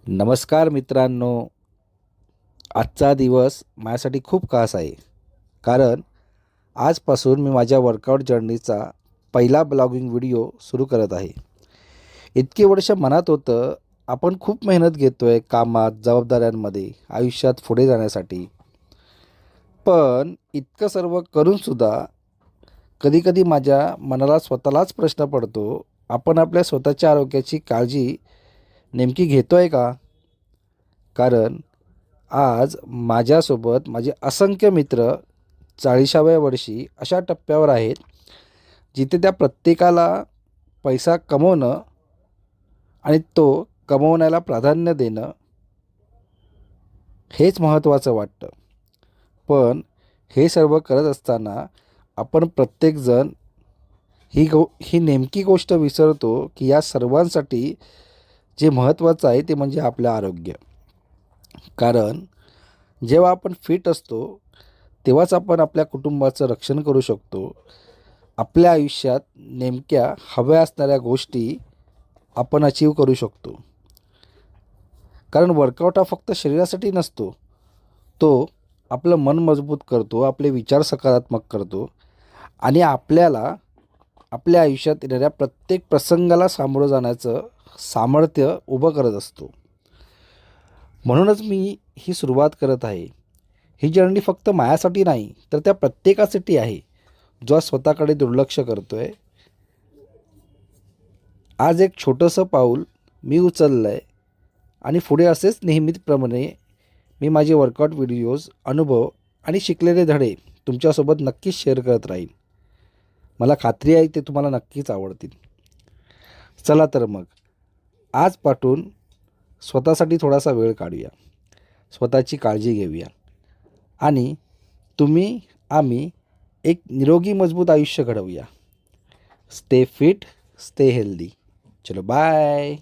नमस्कार मित्रांनो. आजचा दिवस माझ्यासाठी खूप खास आहे, कारण आजपासून मी माझ्या वर्कआउट जर्नीचा पहिला ब्लॉगिंग व्हिडिओ सुरू करत आहे. इतकी वर्ष मनात होतं, आपण खूप मेहनत घेतो आहे कामात, जबाबदाऱ्यांमध्ये, आयुष्यात पुढे जाण्यासाठी. पण इतकं सर्व करूनसुद्धा कधीकधी माझ्या मनाला स्वतःलाच प्रश्न पडतो, आपण आपल्या स्वतःच्या आरोग्याची काळजी नेमकी घेतो आहे का? कारण आज माझ्यासोबत माझे असंख्य मित्र 40व्या वर्षी अशा टप्प्यावर आहेत, जिथे त्या प्रत्येकाला पैसा कमवणं आणि तो कमवण्याला प्राधान्य देणं हेच महत्त्वाचं वाटतं. पण हे सर्व करत असताना आपण प्रत्येकजण ही नेमकी गोष्ट विसरतो, की या सर्वांसाठी जे महत्त्वाचं आहे ते म्हणजे आपलं आरोग्य. कारण जेव्हा आपण फिट असतो, तेव्हाच आपण आपल्या कुटुंबाचं रक्षण करू शकतो. आपल्या आयुष्यात नेमक्या हव्या असणाऱ्या गोष्टी आपण अचीव करू शकतो. कारण वर्कआउट हा फक्त शरीरासाठी नसतो, तो आपलं मन मजबूत करतो, आपले विचार सकारात्मक करतो आणि आपल्याला आपल्या आयुष्यात येणाऱ्या प्रत्येक प्रसंगाला सामोरं जाण्याचं सामर्थ्य उभं करत असतो. म्हणूनच मी ही सुरुवात करत आहे. ही जर्नी फक्त माझ्यासाठी नाही, तर त्या प्रत्येकासाठी आहे, जो आज स्वतःकडे दुर्लक्ष करतो आहे. आज एक छोटंसं पाऊल मी उचललं आहे आणि पुढे असेच नेहमीप्रमाणे मी माझे वर्कआउट व्हिडिओज, अनुभव आणि शिकलेले धडे तुमच्यासोबत नक्कीच शेअर करत राहीन. मला खात्री आहे ते तुम्हाला नक्कीच आवडतील. चला तर मग आजपासून स्वतःसाठी थोडासा वेळ काढूया, स्वतःची काळजी घेऊया आणि आम्ही एक निरोगी मजबूत आयुष्य घडवूया. Stay fit, stay healthy. चलो बाय.